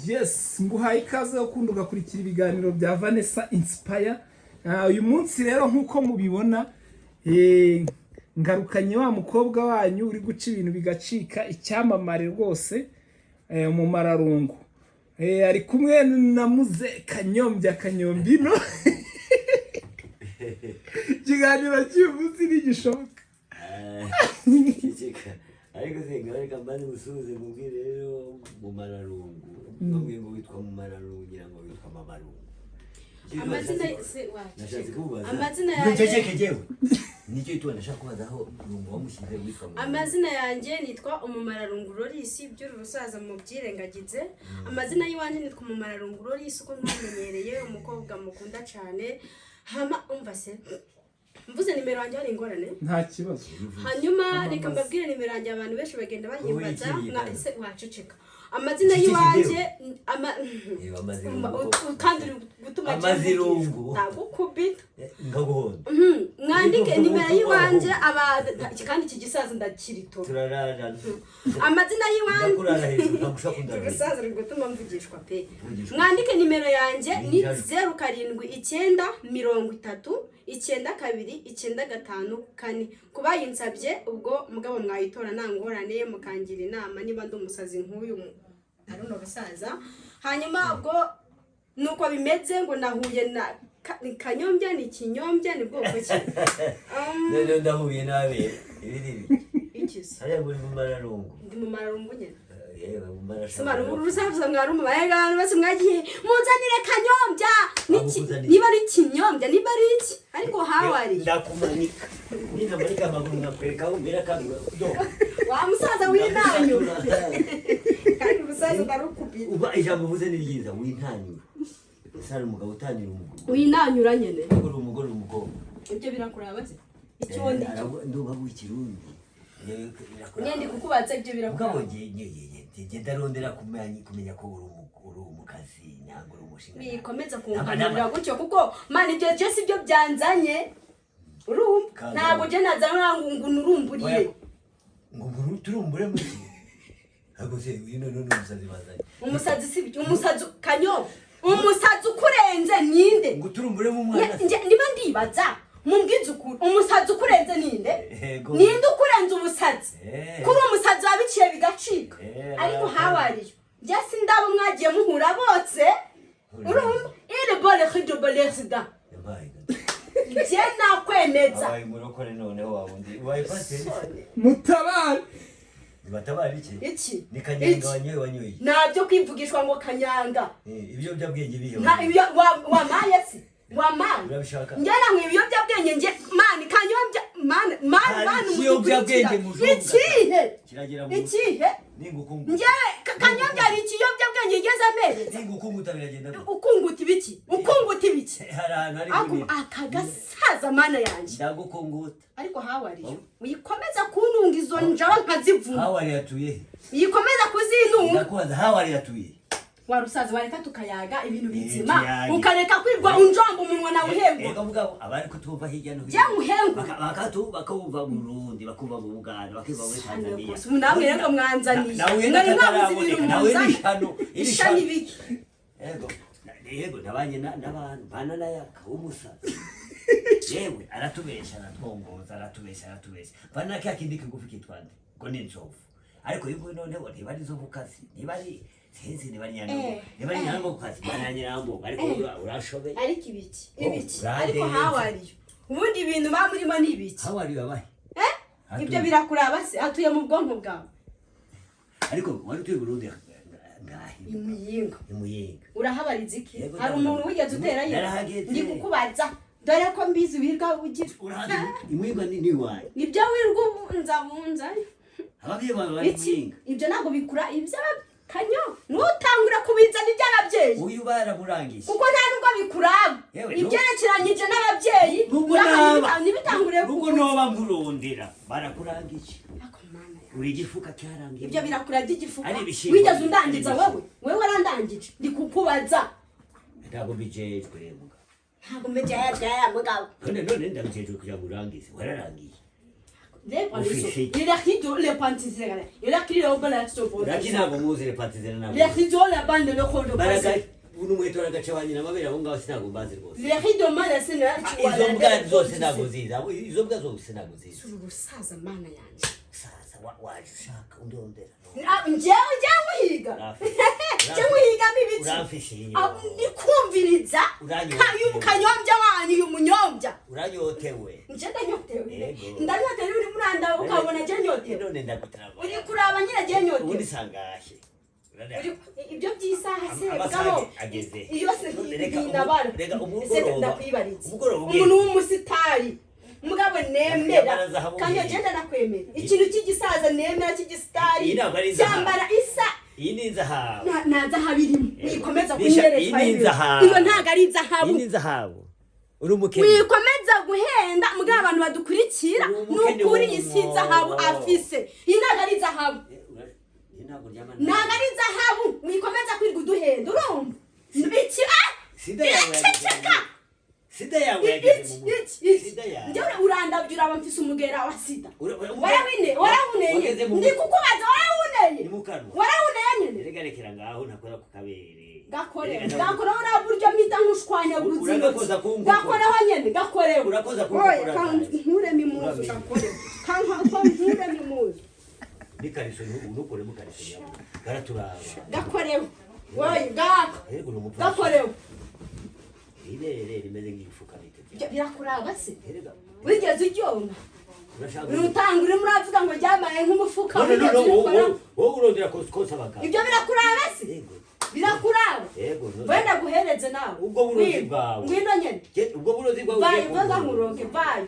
Yes, nguhaye ikaze yo kundi ugakurikira ibiganiro bya Vanessa Inspire. Uyu munsi rero nkuko mubibona ngarukanye wa mukobwa wanyu uri guca ibintu bigacika icyamamare rwose mu mararungu. Ari kumwe na muze Kanyombino. Kiganiro cy'umunsi nigishoboka. Ariko reka mbanze musubize mubwire rero mu mararungu bamwe ngo witwa mu mararungu ngira ngo witwa mamarungu amazina se wacu nashatse kubaza amazina yanjye jewe nicyo itwa ndashaka kubaza aho urungu wamushyize witwa amazina yanjye nitwa umumararungu Lorisi by'uru rusaza mu byirengagize amazina yiwanjye nitwa umumararungu Lorisi uko mwamenyereye umukobwa mukunda cyane hama umva se mvuze nimero yanjye ari ingorane nta kibazo hanyuma reka mbabwire nimero yanjye abantu benshi bagenda bahimbaza ese waceceka amazina yiwanjye kandi gutuma amazirungu ndagukubita ngaguhonda mwandike nimero yiwanjye kandi iki gisaza ndakirito turarara amazina yiwanjye kurara hejuru ntagushaka kundara gisaza uri gutuma mvugishwa pe mwandike nimero yanjye ni 07793295 kubayinsabye ubwo mugabo mwayitora nangorane mukangira inama niba ndi umusazi nk'uyu aruno basaza hanyuma ubwo nuko bimeze ngo nahuye na Kanyombya ni Kinyombya ni bwoko ki none ndahuye nabe ibiri ikisi hariya muri mu mararungu ndi mu mararungu nyene yewe mu mararungu Samara urusaza mwarumu bayegana base mwagiye muzanire Kanyombya niba ari Kinyombya niba ari iki ariko hawari ndakumanika nina marika amaguru nakwereka aho mbera kandi wa musaza w'intanyu kandi urusaza ndarukubira uba ijambo uvuze ni ryiza w'intanyu sari umugabo utanira umugabo w'intanyura nyene umugore umukobwa ibyo birakuraba se icyo ndi nduba w'ikirundi nyende kukubaza ibyo birakuraba ubwo je ndarondera kumenya ko uri umukazi nyango umushinga bikomeza kunganira gutyo kuko man ibyo je sibyo byanzanye urumva ntabwo je nazana ngo nurumburiye ngo turumbure muri hago se wino umusazi bazanye umusazi sibyo umusazi Kanyo umusazi ukurenze ninde ngo turumbure mu mwana niba ndibaza mumbwize ukuri umusazi ukurenze ninde ninde ukurenze umusazi kuri umusazi wabiciye bigacika ariko hawariyo byasi ndabo mwagiye muhura bose urumva ile bole khidobole sida je nakwemeza abaye murokore none wawundi wayipate mutabari batabari iki ni kanyanga wanyoye nabyo kwivugishwa ngo kanyanga ibyo byabwenge biyo wamaye si wamaye urabishaka njyana mu ibyo byabwenge nje man Kanyombya man ibyo byabwenge mujunga ikihe kiragera mu ikihe ningukungu nje Kanyombya ari ikiyo byabwenge igeze amere ningukungu tabiragenda ukunguta ibiki harana ari akagasaza mana yanje ndagukunguta ariko hawariyo uyikomeza kununga izo njaba nkazivuna hawari yatuye uyikomeza kuzinunga ndakubaza hawari yatuye warusaza wareka tukayaga ibintu bizima ukareka kwirwa unjomba umunwa na uhengwa ego mugabo abari kutumva hirya no je muhengwa bakumva mu Burundi bakumva mu Uganda bakiva muri Tanzania namwe rero mwanzaniye mwari mwabuze ibintu mwanzaniye ishani biki ego nabanye n'abantu banana yaka umusazi yewe aratubesha aratubesha bana kya kindi kigufi kitwande ngo ni nzovu ariko yuko none bo ntibari zo bukazi ntibari senzi ntibari nyango kukazi bananyambo ariko urashobe ariko ibiki ariko hawariyo ubundi ibintu bamurimo ni ibiki hawariyo abahe ibyo birakuraba se atuye mu bwonko bwawe ariko wari tuye Burundi ngahi imuyinga urahabariza iki hari umuntu wigeze uterayo ndi kukubaza dore ko mbizi wirwa ugira imuyinga ni wayi nibyo wirwa unzabunza ababye bari imuyinga ibyo ntabwo bikura ibyo Kanyo nutangura kubizana iby'ababyeyi uyu baramurangiye kuko nta nubwo bikuraba ibyerekeranyije n'ababyeyi nibitangure kuko noba murondera barakurangiye uri gifuka cyarangiye ibyo birakura by'igifuka wigeze undangiza wewe warandangije ndi kukubaza ntabwo bijejwe muga ntabwo mejejwe mugabo none ndabijejwe kugira ngo urangize wararangiye Il a qui les pantisera. Il a qui au balazzo. Rakina bomuzi le patizera. Les rideaux la bande le rôle de Baragai unumweto ragachawanyi namabera bonga sinago bazi rwose. Les rideaux mana sina chwala. Izo mbwa zose sinago ziza. Izo mbwa zose sinago ziza. Surusaza mana yanje. Sasa wajushaka undondera. Njyewe higa mibiki uramfishiye ndikumviriza kanyombya wanyu umunyombya uranyotewe nje ndanyotewe uri muranda ukabona je nyotewe none ndagutraba uri kuraba nyira je nyotewe ubundi sangashe ibyo byisaha se gabo ageze iyo se ndabara rega umugoroba umuntu w'umusitari mugabo nemera kanyo genda nakwemera ikintu cy'igisaza nemera cy'igisitari cyambara isa ininza hawo naza habirimo wikomeza kunyereka iyo ntago ari zahabu ininza hawo uri umukene wikomeza guhenda mugabo abantu badukurikira n'ukuri isi zahabu afise iyi ntago ari zahabu ntago ari zahabu wikomeza kwirirwa uduhenda urumva iki sida yawe yageze mu sida yawe njyewe urandabyura abamfise umugera wa sida warawuneye ndi kukubaza warawuneye warawuneye regarekera ngaho ntakora ku kabere gakoreho na buryo mpita nkushwanya gutsinda gakoreho nyene gakoreho urakoza kunkora ntureme imuzi gakoreho kanka ntureme imuzi nikariso nukore mukariso yawe garaturaba gakoreho wowe gakoreho irere rimeze nk'ifuka bite birakuraba se wigeze uryonga urutangure muravuga ngo ryamaye nk'umufuka wowe urondera kosa abagabo ibyo birakuraba se birakuraba wenda guhereze nawe ubwo burozi bwawe ngwino nyene ubwo burozi bwawe vayi vaga nkuronke vayi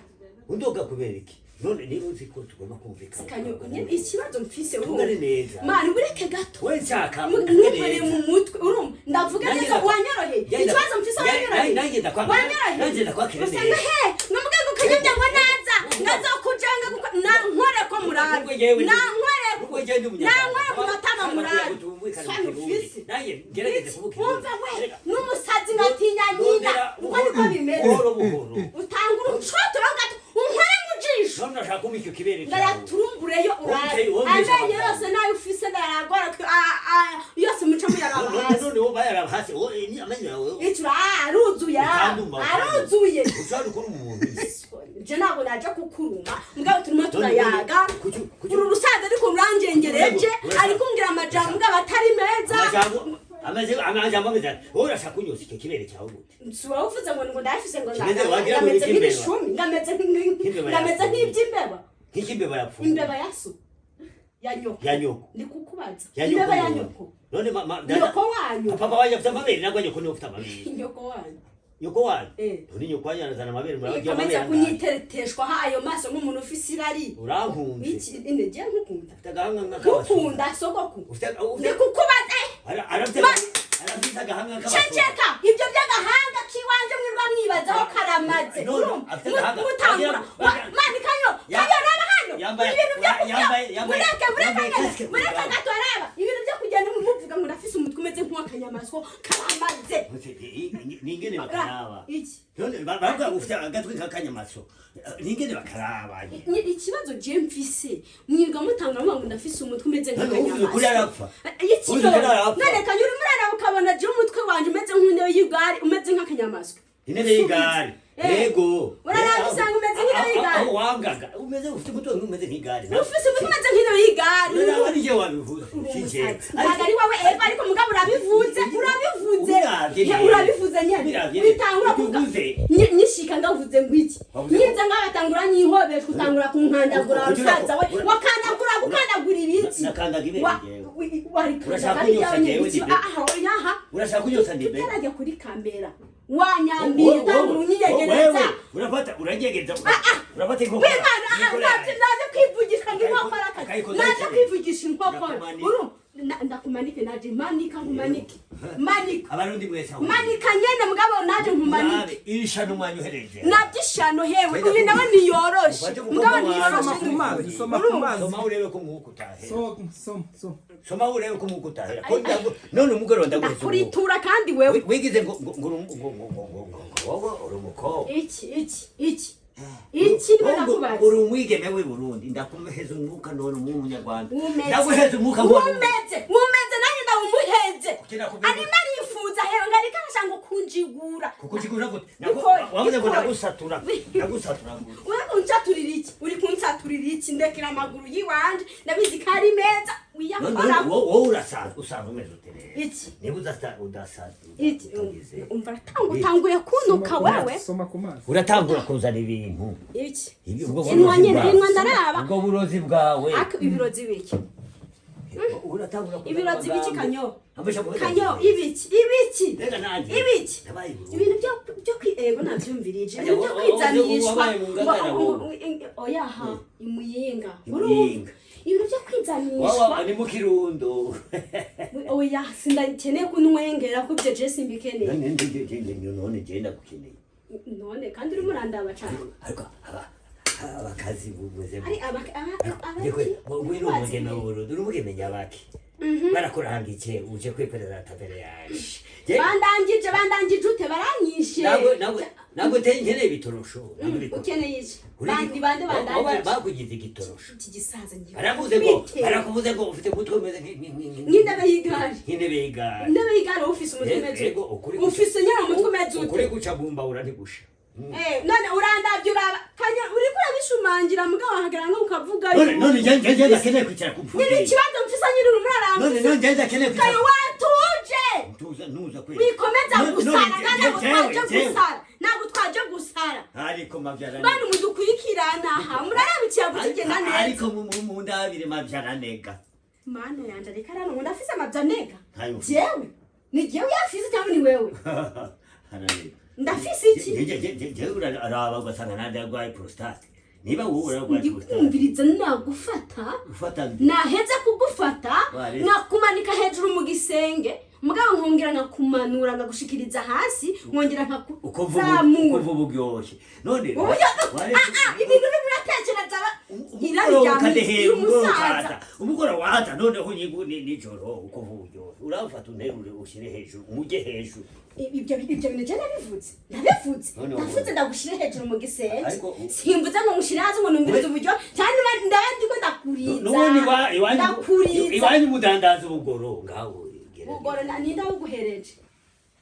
undoga kubera iki none niba uzi ko tugomba kumvikana kanyo nyene ikibazo mfise ungane neza mani ureke gato we nshaka ntukore mu mutwe urumva ndavuga neza wanyoroheye ikibazo mfise wanyoroheye nanjye ndakwakira neza numuge gukanyobya ngo naza ngazokujanga nankore ko murabe nankore ku matama murabe sani ufise nanjye gerageze kuvuga umva we n'umusazi ngatinya nyina uko niko bimeze utangura ucotora gato unkore mu jisho none nashaka kumika ikibere ndayaturumbureyo urabe amenye yose nayo ufise ndayagora yose muca muyarabahasi none wo bayarabahasi ni amenye yawe itura aruzuye ushaka ukora umuntu je ntabwo naje kukuruma mugabo turimo turayaga uru rusaza ariko rurangengereje ariko ngira amajambo mugabo atari meza amajambo meza urashaka kunyosa icyo kibere cyawe gute suwa uvuze ngo ndafise ngo ngameze nk'ibishumi ngameze nk'iby'imbeba nk'imbeba yapfuye imbeba yasu yanyoko ndi kukubaza imbeba yanyoko none nyoko wanyu papa wanyu afite amabere nagwa nyoko niwe ufite amabere nyoko wanyu nyoko wanyu none nyoko wanyu arazana amabere murabagira amabere kunyitereteshwa hayo maso nk'umuntu ufise irari urankunze iki intege nkukunda tagahanga nk'akabasho ukunda sogoko ndi kukubaza arafite agahanga nk'akabasho ceceka ibyo by'agahanga kiwanje mwirwa mwibazaho karamaze mutangura mani kanyo raba hano mureka gato araba ibintu byo kugenda muvuga ngo ndafise umutwe umeze nk'uwakanyamaswa karamaze ningene bakaraba iki none baravuga ufite agatwe nk'akanyamaswa ningene bakaraba ikibazo je mfise mwirwa mutangura ngo ndafise umutwe umeze nk'akanyamaswa kuri arapfa iki none kanyura murara ukabona je umutwe wanje umeze nk'intebe y'igare umeze nk'akanyamaswa intebe y'igare yego urarabisanga umeze nk'intebe y'igare aho wangaga umeze ufite umutwe umeze nk'igare ufise umutwe umeze nk'intebe y'igare uraba nije wabivuze kije ari wowe ego ariko mugabo urabivuze nyene bitangura kuvuze nyishika ngavuze ngo iki nyinze ngabatangura nyihobesha kutangura kunkandagura rusaza we wakandagura gukandagura ibiki nakandaga ibere urashaka kunyosa ndibe urajya kuri kamera wanyambiye utangura unyiyegereza uranyegeza urafata inkoko naje kwivugisha nk'inkokora naje kwivugisha inkokora ndakumanike naje manika nkumanike manika abarundi mwese manika nyene mugabo naje nkumanike irishano umwanya uhereje nabyishano hewe uyu nawe niyoroshe mugabo niyoroshe soma kumazi soma urebe ko mwuko utahe soma urebe ko mwuko utahe none umugore ndaguze kuritura kandi wewe wigize ngo wowe uri umukobwa iki iki barakubaza uri umwigeme w'i Burundi ndakumuheza umwuka none umunyarwanda umeze ndaguheza umwuka umeze nanjye ndawumuheze arimo arifuza hewe ngari kasha ngo kunjigura kukujigura gute wavuze ngo ndagusatura wewe unsaturira iki uri kunsaturira iki ndekira amaguru yiwanje ndabizi ko ari meza wiyakora wowe usanzwe umeze utereye iki niba udasaza iki umva tanguye kunuka wewe soma ku mazi uratangura kuzana ibintu iki inwa nyene inwa ndaraba ubwo burozi bwawe ibirozi biki uratangura ibirozi biki kanyo ibiki rega nanje ibiki ibintu byo ego navyumvirije ibintu byo kwizanishwa oyaha imuyinga ibintu byo kwizanishwa ni mu Kirundo oya sindakeneye kunwengera ko byo je simbikeneye none genda gukeneye none kandi uri murandaba cyane ariko abakazi bubuze ari wewe n'umugeme w'Uburundi n'umugeme nyabaki barakora hangike uje kwipereza tabere yaje bandangije ute baranyishe nabwo tenkeneye ibitorosho ukeneye iki bande bandangije bakugize igitorosho iki gisaza ngiye barakuvuze ngo ufite umutwe umeze nk'intebe y'igare intebe y'igare ufise umutwe umeze ufise nyara umutwe umeze ute ukuri guca bumbawura ntigusha none urandavye uraba kanya uri kura bishumangira mugabo hagara ngo ukavuga none je ndakeneye kwicara ku mfude ni ikibazo mfisa nyiri umuraranga none je ndakeneye kwicara kayo watuje nuza kwe wikomeza gusara kandi gutwaje gusara ntabwo twaje gusara ariko mavyara bani mudukurikirana ha murarabikiye gutigenda neza ariko mu ndabire mavyara nega mana yanje reka rano ngo ndafise amavyanega jewe ni jewe yafise cyangwa ni wewe ndafise iki jewe uraraba ugasanga nande yarwaye prostate niba wowe urarwaye prostate ndikumviriza nagufata naheze kugufata nakumanika hejuru mu gisenge mugabo nkongera nkakumanura ngagushikiriza hasi nkongera nkakuzamura uko bugyoshe none ibintu biratekereza irari umusaza umugora waza none ho nijoro uko bugyoshe urafata unterure ushire hejuru umuje hejuru ibyo bintu je nabivuze ndagushire hejuru mu gisenge simvuze ngo mushire hasi ngo numvirize uburyo cyane ndabandi ko ndakuriza iwanyu mudandaza ubugoro ngaho ubugoro ninda uguhereje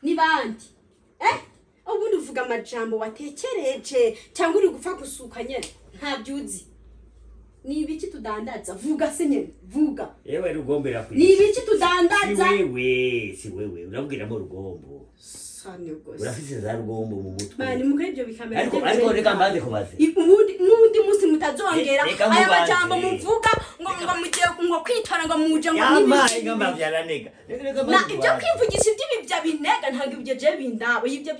ni bandi ubundi uvuga amajambo watekereje cyangwa uri gupfa gusuka nyene nta byuzi ni ibiki tudandaza vuga se nyene vuga yewe rugombera kwi ni ibiki tudandaza si wewe urabwira mu rugombo sane gose urafise za rugombo mu mutwe bani mukore ibyo bikamera ariko reka mbaze kubaze ubundi musi mutazongera aya majambo muvuga ngo mugiye ngo kwitara ngo muje ngo nibi ngamba byaranega na ibyo kwivugisha ibyo bya binega ntabwo ibyo je bindabo ibyo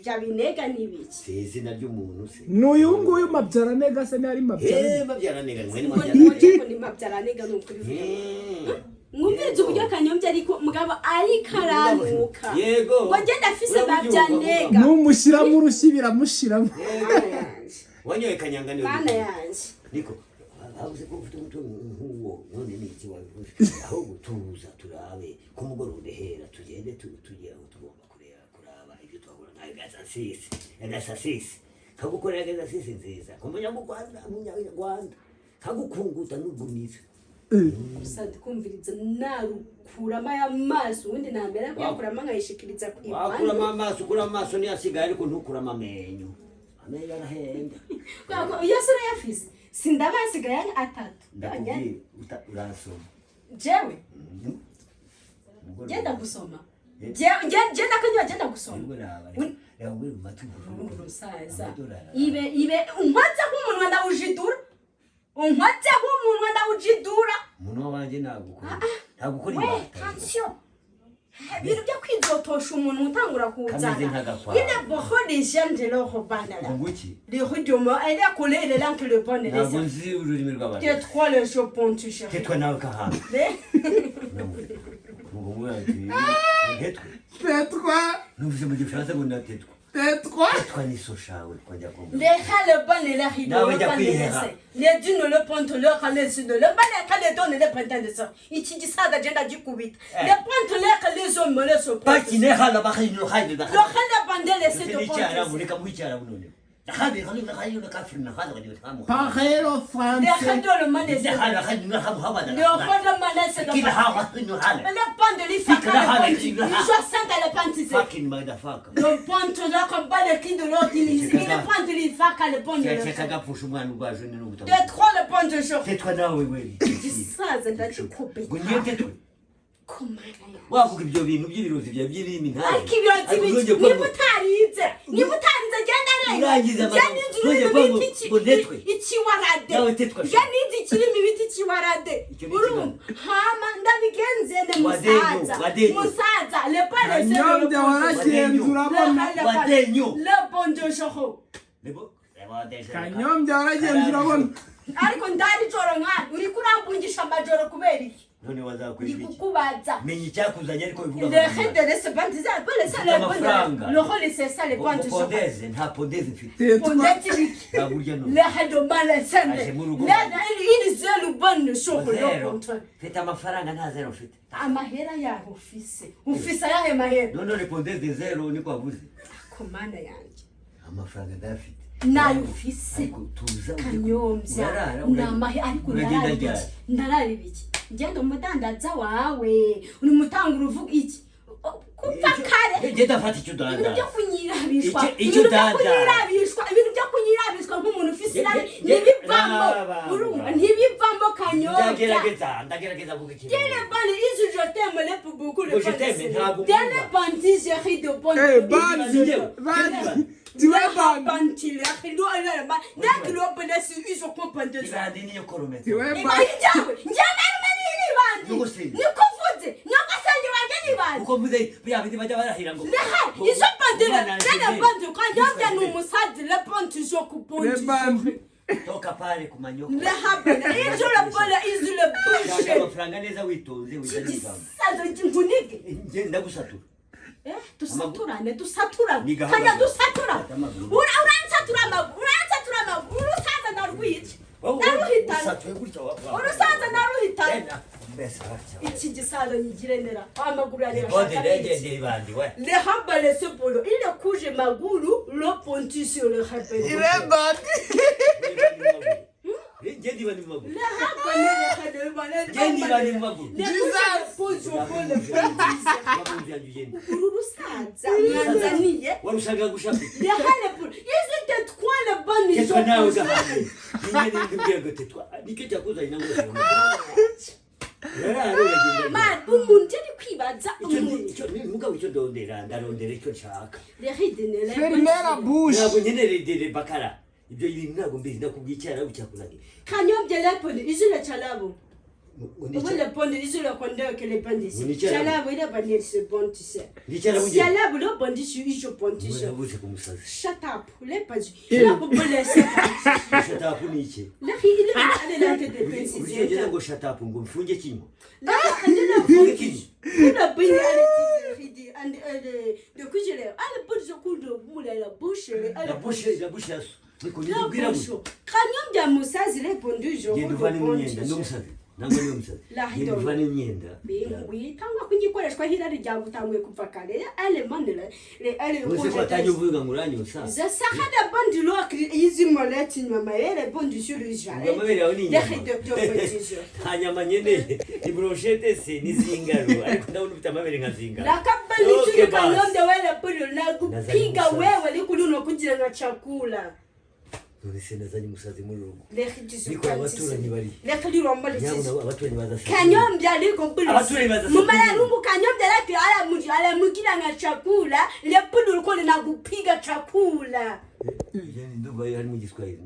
bya binega nibiki sezi naryo umuntu se n'uyu nguyu mabyaranega se nari mabyaranega ni mabyaranega n'ukuri mwumviriza uburyo kanyombya ariko mugabo ari karanuka yego ngo ngenda afise mabyanega n'umushyira mu rushyi biramushiramo wanyoye kanyanga niyo bana yanje niko abuze ko ufite umuto nk'uwo none ni iki wabivuze aho gutuza turabe ku mugoroba hera tugende tugiye aho tugomba kuraba ibyo twabura nka gasasisi kagukorera gasasisi nziza kumenya mu Rwanda kagukunguta n'ubuniza usadi kumviriza narukurama y'amaso ubundi nambera kuyakurama nkayishikiriza wakurama amaso kurama amaso ni asigaye ariko ntukurama amenyo arahenda yose urayafise sindabasigaye atatu ndakubwiye urasoma jewe genda gusoma genda kanywa genda gusoma yawe urusaza ibe unkwaza nk'umunwa ndawujidura unkwaza nk'umunwa ndawujidura umunwa wanje nagukora attention ibintu byo kwizotosha umuntu utangura kuzana ine boho les gens de leur bana là les rudomo elle a collé les langues le bon les ntabwo nzi ururimi rw'abantu que trois les jours pontu cher tetwa nawe kahanga ngo mwaje tetwa numvise mu gifaransa ngo natetwa tetwa ni so shawe kwanja ko les gars le bon les la rido les dunes le pontu le kale sud le bana kale donne le printemps de ça iki gisaga genda gikubita le pontu le kale zo mole so pas qui ne hala ba khino khayde da le khala bandele c'est de pontu reka muhicara bunone Parero Le français. khado le manese. Le khado manese. Le pan de l'ifaka. Il joue ça dans le pantisé. Fucking motherfucker. Le pan de la combat le cri de l'autre. Il est le pan de l'ifaka le pan de l'autre. De trois le pan de jour. C'est toi là, oui. Ça, c'est là tu coupes. Comment wavuga ibyo bintu by'ibirozi bya by'ibimina ariko ibyo tibiki nimutarize genda ikiwarade yanize kirimo ibiti kiwarade hama ndabigenzene musaza le pale Kanyombya waragenzura abona. le bon de jour Kanyombya waragenzura abona. ariko ndari joro nkani uri kurampungisha amajoro kubera iki none wazakwibiki kukubaza menye icyakuzanye ariko bivuga le reste de ce bandiza le ça le rôle c'est ça les points de jour nta podeze mfite le hado mala sende il zelo bonne jour le contre mfite amafaranga nta zero mfite amahera ya ufisa ya mahera none le podeze zero niko avuze komanda yanjye amafaranga ndafite nayo ufise Kanyombya namahe ariko ndararibiki ngendo umudandaza wawe uri mutanga uruvuga iki kuva kare ngenda fata icyo danda ibyo kunyirabishwa ibintu byo kunyirabishwa nk'umuntu ufise ntibivamo urumva ntibivamo Kanyombya ndagerageza kuvuga iki Tiens les balles, je t'aime les pour beaucoup le je t'aime ntabwo Tiens les bandits, j'ai ri de bonne. Tu es ban. Bandits, là, il doit aller là-bas. Dès qu'il doit prendre sur ils sont compétents. Tu vas dîner au colomètre. Tu es ban. Ni confonde. Ni kasanje wageni bandi. Uko mvuze bya biti bajya barahira ngo. Ils sont pas de là. Les bandes quand il y a nous musade les bandes toujours coupons. Toka pale kumanyoko. Le habana izo la pole izo le bullshit. Amafaranga neza witonze wizaniza. Sasa njunike. Ngenda gusatura. Dusaturane kanya dusatura uransatura amaguru urusaza narwica urusaza naruhitana iki gisaza nyigirenera amaguru ya le habale ce polo il est couché maguru le pontu sur le habale Il est ban. Gendi bani maguru. Le habale Gendi bani maguru. Urusaza Tanzania warushaka gushaka. Le hale polo isn't it quoi le bon Ketwa nawe gahane. Nyine ndibwiye gotetwa. Nike cyakuza inango. Man, umuntu ari kwibaza icyo ni mugabo icyo ndarondera icyo nshaka. Fermer la bouche. Ntabwo nyenerere bakara. Ibyo ibintu ntabwo mbizi ndakubwiye icyara ucyakuzanye. Kanyombya lepone izule chalabo. Wale pone izule konde que les bandits. Chalabo il a banni ce bon tu sais. Chalabo le bandit sur ijo bon tu sais. Shut up. Les pas. La popole c'est. Shut up ni iki? La il est la tête de pensi. Uje ngo shut up ngo mfunge kinyo. La funge kinyo. La bini ali and de kujele. Ale pot zo kundo mula la bouche. La bouche yaso. Kanyombya musazi répondu je Nduvana imyenda. Witanga kugikoreshwa hirari rya gutanguye kuva kare ale manele ale Ose ko atanyovuga ngo uranyosa. Za sakada bandi lokri izi moleti nyama yele bondi sur le jare. Ngamabere aho ni hanyama nyene ni brochette se ni zingaro ariko ndabona ufite amabere nka zingaro. La kabali tuli Kanyombya wele polo na kupiga wewe likuno kugira na chakula. None se nazanye musazi muri rugo. Niko abaturanyi bari. Lekali rombale cyane abaturanyi bazasa. Kanyombya liko bulu. Abaturanyi bazasa. Mumaya rumbu Kanyombya laki ala mukila na chakula, le pulu liko na kupiga chakula. Yani nduba yari mu Giswahili.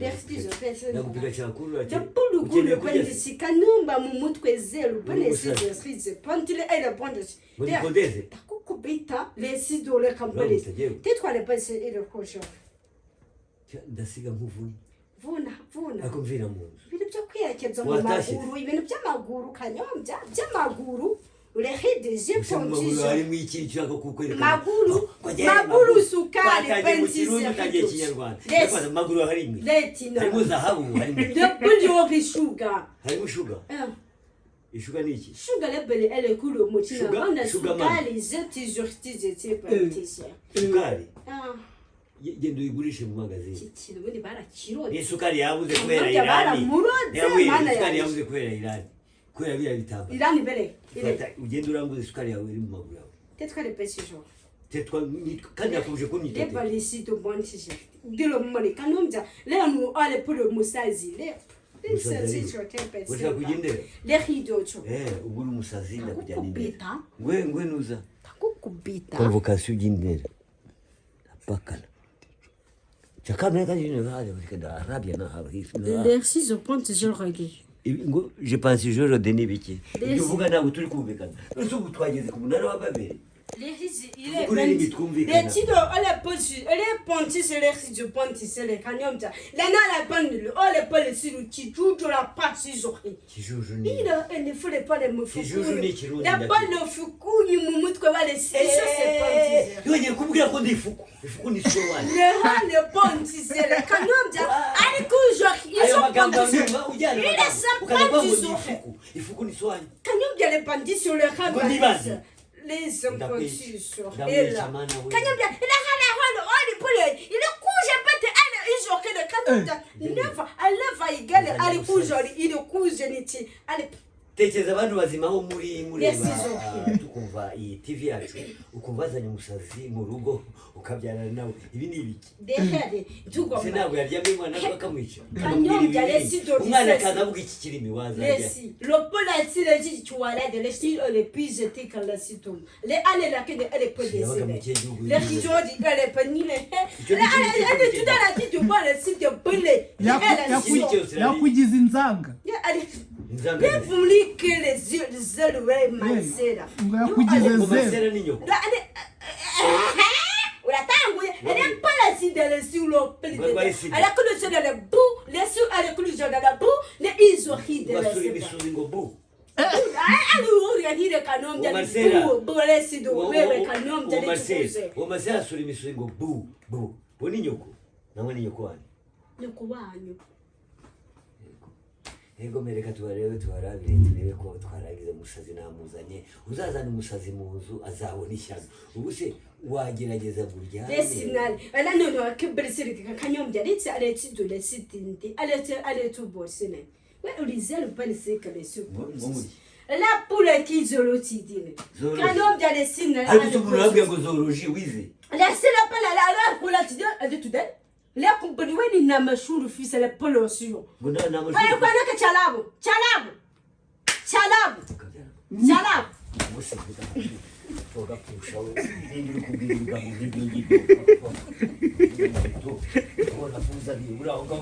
Nakupiga chakula. Le pulu kule kwende sikanumba mu mutwe zero bane size pantile ele bonde. Boni podeze. Takukubita le sido le kambale. Tetwa le pese ele kojo. Ndasiga nkuvuna. Vuna. Akumvira mu. Ibintu byo kwiyerekeza mu maguru, ibintu by'amaguru Kanyombya, by'amaguru. Urehedeje pontisho. Ari mu iki cyako kukwereka. Maguru sukari pensize. Utagiye Kinyarwanda. Ndabaza maguru hari imwe. Letina. Harimo zahabu harimo. Lebulyo bishuga. Harimo sugar. Ishuga ni iki? Sugar lebele ele kulo mutina. Ona sukari zeti jortize te pensize. Sukari. genda uyigurishe mu magazine kikiri ubundi barakiroze isukari yabuze kubera Irani isukari yabuze kubera Irani kubera bya bitamba Irani bere ugenda uranguza isukari yawe iri mu maguru yawe tetwa repetition tetwa kandi yakuje ko nyitete lebalisi to bonti dilo mumani Kanyombya leo nu ale pour le musazi le Ushaka kugendera le hidocho uburi umusazi ndakujyana imbere kubita ngwe nuza takukubita convocation y'indera apakana chakana kandi ne vale bakada arabia na haba l'exercice de ponte je regarde ngo je pense je le donner biki uvuga ntabwo turi kumvikana nose ubu twageze ku munara wa Babeli il est les titres elle est ponti sur l'exercice de ponte c'est le Kanyombya la bonne le pas le sur qui tout la partie journée il ne faut pas les mots la bonne le fuku ni mumut ko vale c'est ponti yonye kubwira ko ndifuku ifuku ni so wani le ponti c'est le Kanyombya ari toujours ils ont ponti il est sans ponti ifuku ni so wani Kanyombya les bandits sur le Kanyombya les hommes conçus sur elle. Kanyombya, il a rien pour il est couche peut ils ont que le Kanyombya. Elle va égaler à l'écoute, il est couche niti. Allez. Tekeza abantu bazima ho muri tukumva iyi TV yacu ukubazanya umusazi mu rugo ukabyarana nawe ibi ni ibiki dehere tugomba sinabwo yaryamye mwana bakamwica Kanyombya lesi do umwana kazavuga iki kirimi waza lesi lopola sile ji chwala de lesi le pise te kala situm le ale la que elle peut décider le kijodi elle peut ni le elle tout dans la tête de moi le site de belé yakugize inzanga Devons-lui que les yeux de Marcela. Marcela niño. Elle n'est pas la cible de sur le elle a que le sol dans le bout, les sous à la conclusion dans la bout, les isoris de la Marcela suri misuingo bu boni nyoko namwe nyoko wani nyoko wanyu ego mereka tubarebe tubarabire turebe ko twaragize umusazi namuzanye uzazana umusazi mu nzu azabona ishyano ubu se wagerageza burya desinal ala no kibrisiri Kanyombya litsi aleti do lesitindi aleti to bosine we ulizel balise kale suppose la poule qui zolotidine Kanyombya lesinal ala to burabwe ngo zoroji wize la sela pala la poule tidine ade tudel la compagnie wani na mashuru fils la pollution bunda na mashuru ay kwana ka chalabu musi toga pusha ndiri kubwirwa mu video to ora funza ni ura oga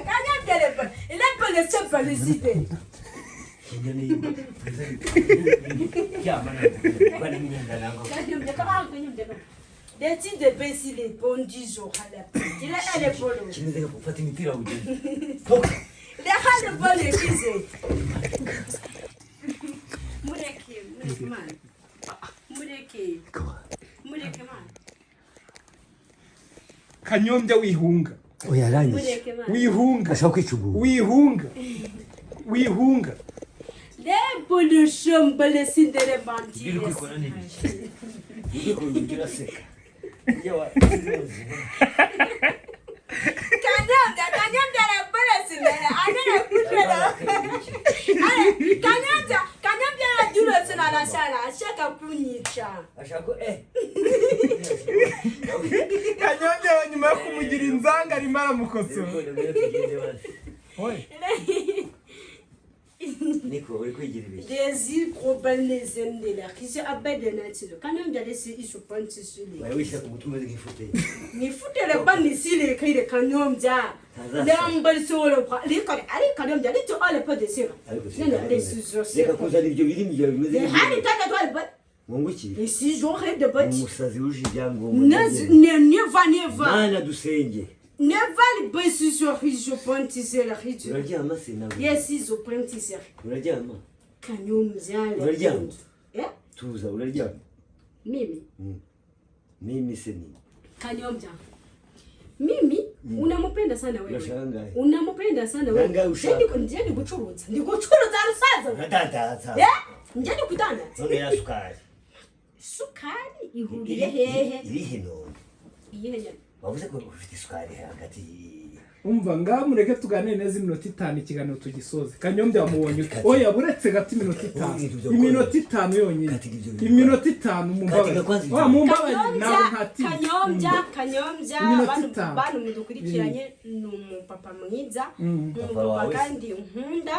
Kanyombya telefone il a pas le chef félicité kinyani kiamana bali nyenda nango Kanyombya des titres de Bessie les bons 10 jours à la pluie. Il a les polos. Tu me dis que pour faire une tire à vous. Les has de bonnes épisodes. Mureki man. Mureki man. Kanyombya wihunga. Oya rangi. Wihunga. Ashaka kwicubu. Wihunga. Les pollutions balesines de les bandits. Ndiko ikona nini? Ndiko ngira seka. Kanyombya la balesine. Ana kushela. Kanyombya la duro sana la sala. Ashaka kunyicha. Ashaka Kanyombya nyuma yo kumugira inzanga arimo aramukosora. Niko uri kwigira ibiki Désir probabilisé de la qui se abandonne nature Kanyombya laisse il se prendre sur lui bari wisha ku mutumba z'igifute ni fute le ban ni sile kai de Kanyombya l'ambal sur le bras les Kanyombya les to all pas de sire non les sous reka kuzana ibyo biri mu bimeze hani tata toi ba munguki les 6 jours de bat umusazi uje ibyango ne va mana dusenge ne va pas sur je prends tisser la ritu uraryama se nawe yes ils ont prend tisser uraryama Kanyombya uraryama tuza uraryama mimi se ni Kanyombya mimi unamupenda sana wewe unamupenda sana wewe ndiye gucuruza rusaza ndadata njye kutana none ya sukari isukari ihuriye hehe irihe none iyihe bavuze ko ufite isukari hagati umva ngamureke tuganire neza iminota 5 ikiganiro tugisoze Kanyombya wamubonye oya buretse gato iminota 5 iminota 5 yonyine iminota 5 mumbabarire wa mumbabarire nawe ntati Kanyombya abantu mudukurikiranye ni umupapa mwiza umupapa kandi nkunda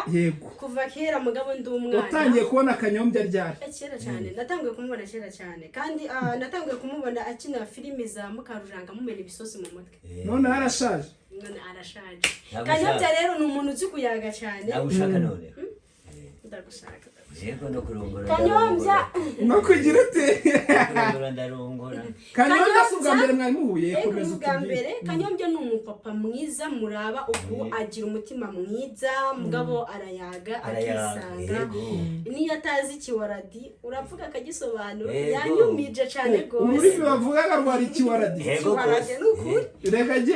kuva kera mugabo ndi umwana utangiye kubona Kanyombya ryari kera cyane natangiye kumubona kera cyane kandi natangiye kumubona akina filime za Mukarujanga mumena ibisosi mu mutwe none arashaje none arashaje Kanyombya rero ni umuntu uzi kuyaga cyane nagushaka none ndagushaka yego no kurongora Kanyombya no kugira ute kurongora ndarongora Kanyombya subwa mbere mwari muhuye komeza ubwambere Kanyombya ni umupapa mwiza muraba uko agira umutima mwiza mugabo arayaga akisanga niyo atazi ikiwaradi uravuga akagisobanura yanyumije cyane gose ururimi bavugaga rwari ikiwaradi ikiwaradi n'ukuri reka je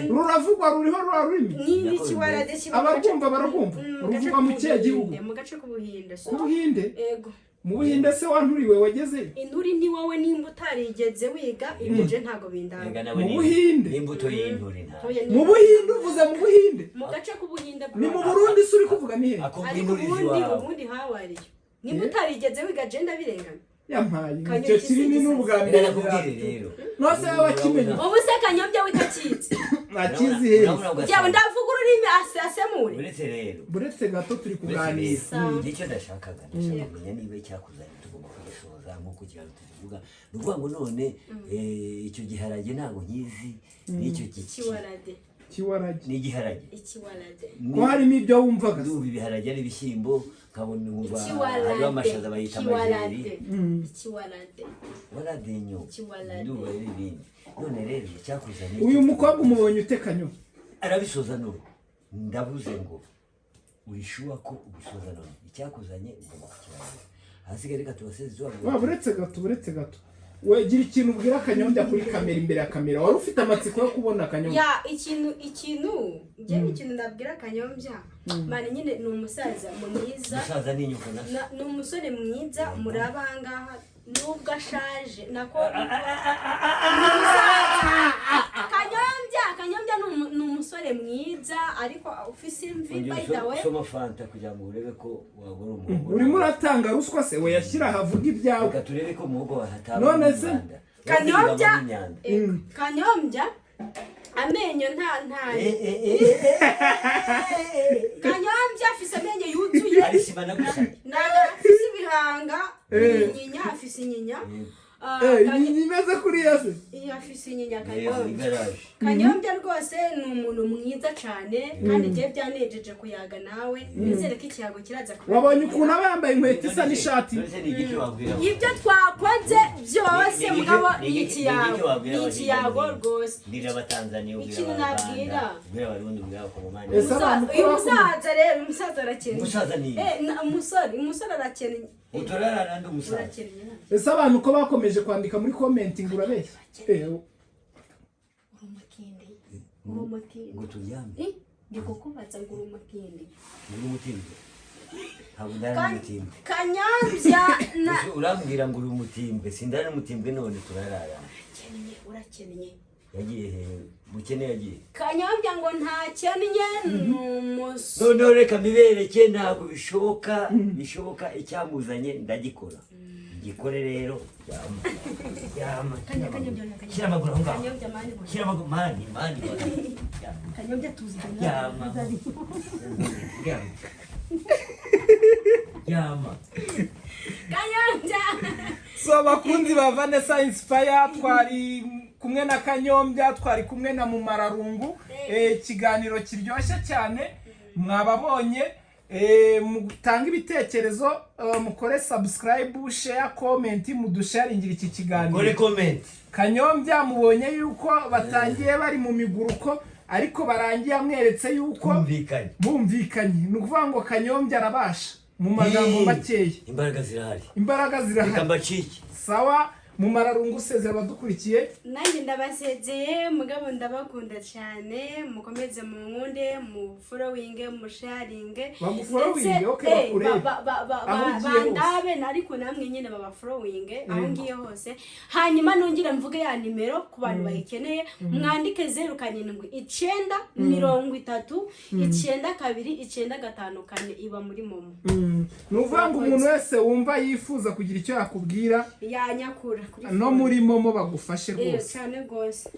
ruravugwa ruriho rurimi ni ikiwaradi abakumva barakumva ruvugwa mu kihe gihugu mu gace k'ubuhinde Ubuhinde? Ego. Mu Buhinde se wanturiwe wageze? Inturi ni wowe nimba utarigeze wiga ibuje ntago bindanga. Mu Buhinde? Imbuto y'inturi nta. Mu Buhinde uvuze mu Buhinde? Mu gace k'ubuhinde. Ni mu Burundi suri kuvuga ni he? Ubundi hawariyo. Nimba utarigeze wiga genda birengana. Yampaye. Icyo kirimi n'ubugambira rero. Nose abakimenye. Ubu se Kanyombya witakizi. Nakizi he. Yawe ndavuga ururimi asemure. Buretse rero. Buretse gato turi kuganira. Icyo ndashakaga kumenya niba icyakuzanye tugomba kugisoza nkuko cyane tuvuga. Nuvuga ngo none icyo giharage ntago nkizi n'icyo kiwarade. Kiwarage. Ni giharage. Ikiwarade. Ko harimo ibyo wumvaga. Ndumva ibiharage ari bishyimbo kabone umva ari amashaza bayita amajeri. Ikiwarade. Warade nyo. Ndumva ari ibindi. None rero icyakuzanye. Uyu mukobwa umubonye ute Kanyombya? Arabisoza no. Ndavuze ngo urishuwa ko ubisoza none. Icyakuzanye ugomba kukiranga. Hasigaye reka tubaseze wa buretse gato. Wegira ikintu ubwira Kanyombya kuri kamera imbere ya kamera wari ufite amatsiko yo kubona Kanyombya ya ikintu ndabwira Kanyombya mani nyine ni umusaza mwiza umusaza ni nyuko ni umusore mwiza murabangaha nubwo ashaje nako Kanyombya ni umusore mwiza ariko ufise imvi by the way soma fanta kugira ngo urebe ko wagora umuhogo urimo uratanga ruswa se we yashyira havuga ibyawe reka turebe ko umuhogo wahataba none se Kanyombya amenyo nta Kanyombya afise amenyo yuzuye ari simana gusa afise ibihanga inyinya afise inyinya nimeze kuri yase afise inyinya Kanyombya rwose ni umuntu mwiza cyane kandi je byanejeje kuyaga nawe nizere ko ikiyago kiraza wabonye ukuntu aba yambaye inkweto isa n'ishati ibyo twakoze byose mugabo ni ikiyago rwose ndira abatanzania ikintu nabwira ubwira abarundi ubwira abakomani uyu musaza rero umusaza arakennye umusaza ni umusore arakennye utorara nandi umusaza ese abantu ko bakomeje kwandika muri commenting urabeshya urumutindi ngo turyame ndiko kubaza ngo urumutindi ntabwo ndari umutimbe Kanyombya urambwira ngo uri umutimbe sindari umutimbe none turarara urakennye yagiye hehe mukene yagiye Kanyombya ngo ntakennye none reka mibereke ntabwo bishoboka icyamuzanye ndagikora gikore rero yama shyira amaguru aho ngaho shyira amaguru mani Kanyombya tuzigana yama Kanyombya so abakunzi ba Vanessa Inspire twari kumwe na Kanyombya twari kumwe na Mumararungu ikiganiro kiryoshye cyane mwababonye mutanga ibitekerezo mukore subscribe share comment mudusharingira iki kiganiro kore comment Kanyombya mubonye yuko batangiye bari mu miguruko ariko barangiye amweretse yuko bumvikanye nukuvuga ngo Kanyombya arabasha mu magambo makeye imbaraga zirahari sawa mu mararungu usezera abadukurikiye. Nanjye ndabasezeye mugabo ndabakunda cyane mukomeze mu nkunde mu following mu sharing bagufollowing okay bandabe ariko namwe nyine baba following aho ngiye hose hanyuma nongera mvuge ya nimero ku bantu bayikeneye mwandike 0790309294 iba muri momo. Nuvuga ngo umuntu wese wumva yifuza kugira icyo yakubwira yanyakura no muri momo bagufashe rwose cyane rwose.